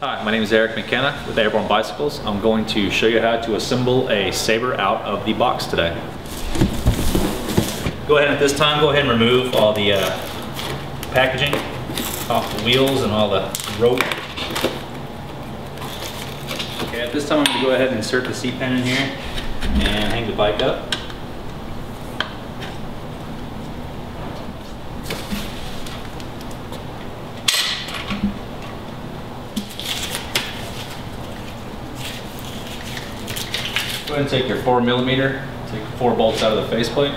Hi, my name is Eric McKenna with Airborne Bicycles. I'm going to show you how to assemble a Sabre out of the box today. Go ahead and at this time, go ahead and remove all the packaging off the wheels and all the rope. Okay, at this time I'm going to go ahead and insert the seat pen in here and hang the bike up. Go ahead and take your 4mm, take 4 bolts out of the faceplate.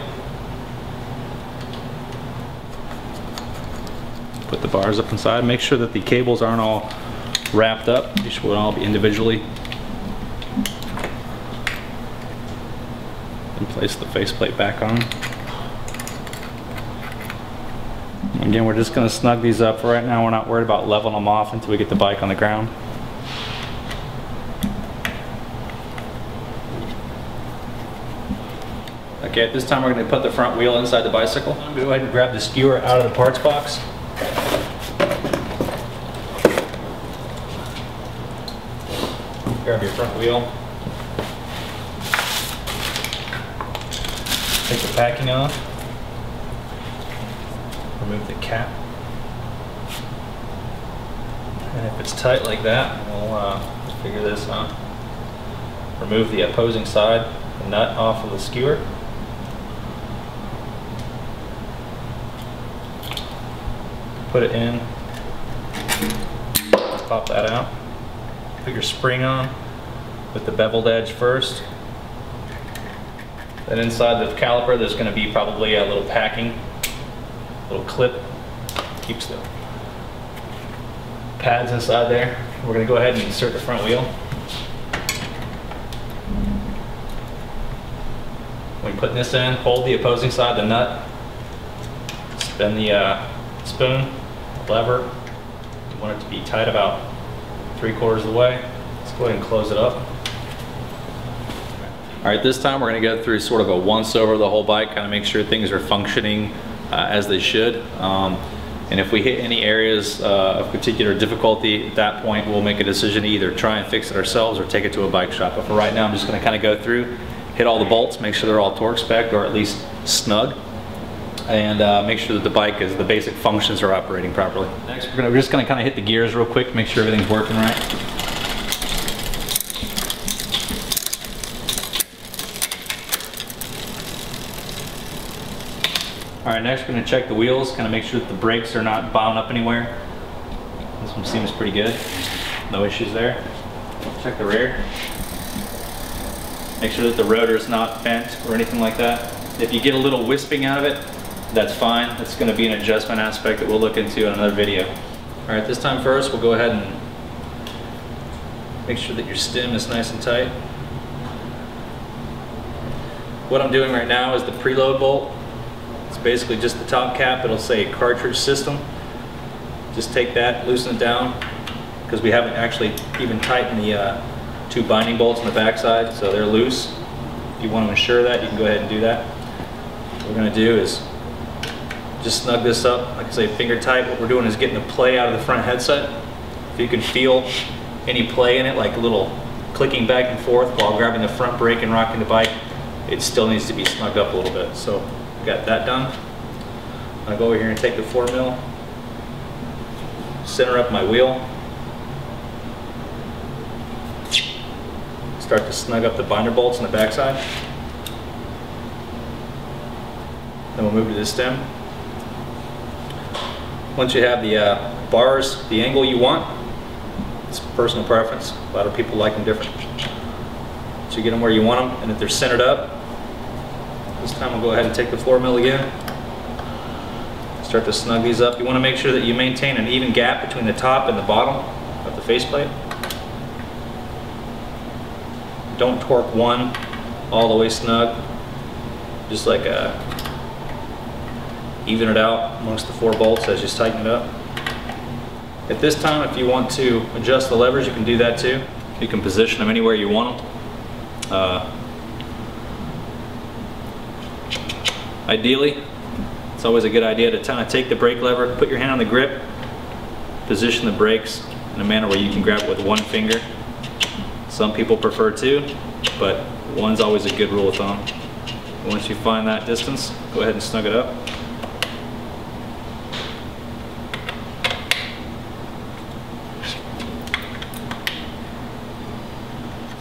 Put the bars up inside. Make sure that the cables aren't all wrapped up. They should all be individually. And place the faceplate back on. Again, we're just going to snug these up. For right now, we're not worried about leveling them off until we get the bike on the ground. Okay, at this time we're going to put the front wheel inside the bicycle. I'm going to go ahead and grab the skewer out of the parts box. Grab your front wheel. Take the packing off. Remove the cap. And if it's tight like that, we'll figure this out. Remove the opposing side, the nut off of the skewer. Put it in, pop that out, put your spring on with the beveled edge first. Then inside the caliper there's going to be probably a little packing, little clip, keeps the pads inside there. We're going to go ahead and insert the front wheel. When putting this in, hold the opposing side of the nut, spin the spoon, lever. You want it to be tight about 3/4 of the way. Let's go ahead and close it up. Alright, this time we're going to go through sort of a once over the whole bike, kind of make sure things are functioning as they should. And if we hit any areas of particular difficulty, at that point we'll make a decision to either try and fix it ourselves or take it to a bike shop. But for right now I'm just going to kind of go through, hit all the bolts, make sure they're all torque spec or at least snug. And make sure that the bike is, the basic functions are operating properly. Next, we're just going to kind of hit the gears real quick, make sure everything's working right. All right, next we're going to check the wheels, kind of make sure that the brakes are not bound up anywhere. This one seems pretty good, no issues there. Check the rear. Make sure that the rotor is not bent or anything like that. If you get a little wisping out of it, that's fine. That's going to be an adjustment aspect that we'll look into in another video. Alright, this time first we'll go ahead and make sure that your stem is nice and tight. What I'm doing right now is the preload bolt. It's basically just the top cap. It'll say cartridge system. Just take that, loosen it down, because we haven't actually even tightened the 2 binding bolts on the backside, so they're loose. If you want to ensure that, you can go ahead and do that. What we're going to do is just snug this up, like I say, finger tight. What we're doing is getting the play out of the front headset. If you can feel any play in it, like a little clicking back and forth while grabbing the front brake and rocking the bike, it still needs to be snugged up a little bit. So got that done. I'm going to go over here and take the 4mm, center up my wheel, start to snug up the binder bolts on the backside. Then we'll move to the stem. Once you have the bars the angle you want, it's personal preference. A lot of people like them different. So you get them where you want them, and if they're centered up, this time we'll go ahead and take the 4mm again. Start to snug these up. You want to make sure that you maintain an even gap between the top and the bottom of the faceplate. Don't torque one all the way snug. Just like even it out amongst the 4 bolts as you tighten it up. At this time, if you want to adjust the levers, you can do that too. You can position them anywhere you want them. Ideally, it's always a good idea to kind of take the brake lever, put your hand on the grip, position the brakes in a manner where you can grab it with one finger. Some people prefer two, but one's always a good rule of thumb. Once you find that distance, go ahead and snug it up.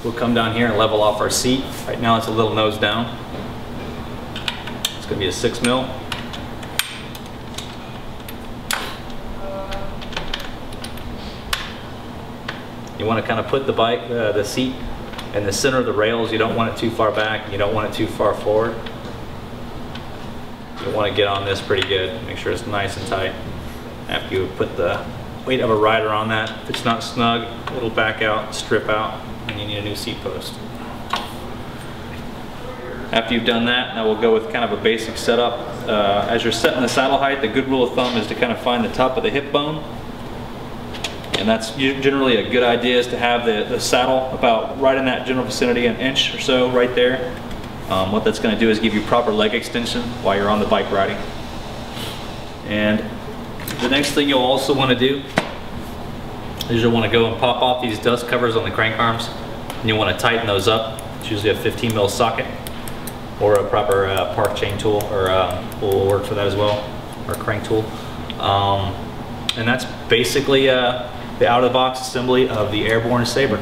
We'll come down here and level off our seat. Right now it's a little nose down. It's going to be a 6 mil. You want to kind of put the bike, the seat in the center of the rails. You don't want it too far back. You don't want it too far forward. You want to get on this pretty good. Make sure it's nice and tight. After you put the weight of a rider on that, if it's not snug, it'll back out, strip out, and you need a new seat post. After you've done that, now we'll go with kind of a basic setup. As you're setting the saddle height, the good rule of thumb is to kind of find the top of the hip bone. And that's generally a good idea, is to have the saddle about right in that general vicinity, an inch or so right there. What that's going to do is give you proper leg extension while you're on the bike riding. And the next thing you'll also want to do is you'll want to go and pop off these dust covers on the crank arms. And you want to tighten those up. It's usually a 15 mil socket, or a proper park chain tool, or will work for that as well, or crank tool. And that's basically the out-of-the-box assembly of the Airborne Sabre.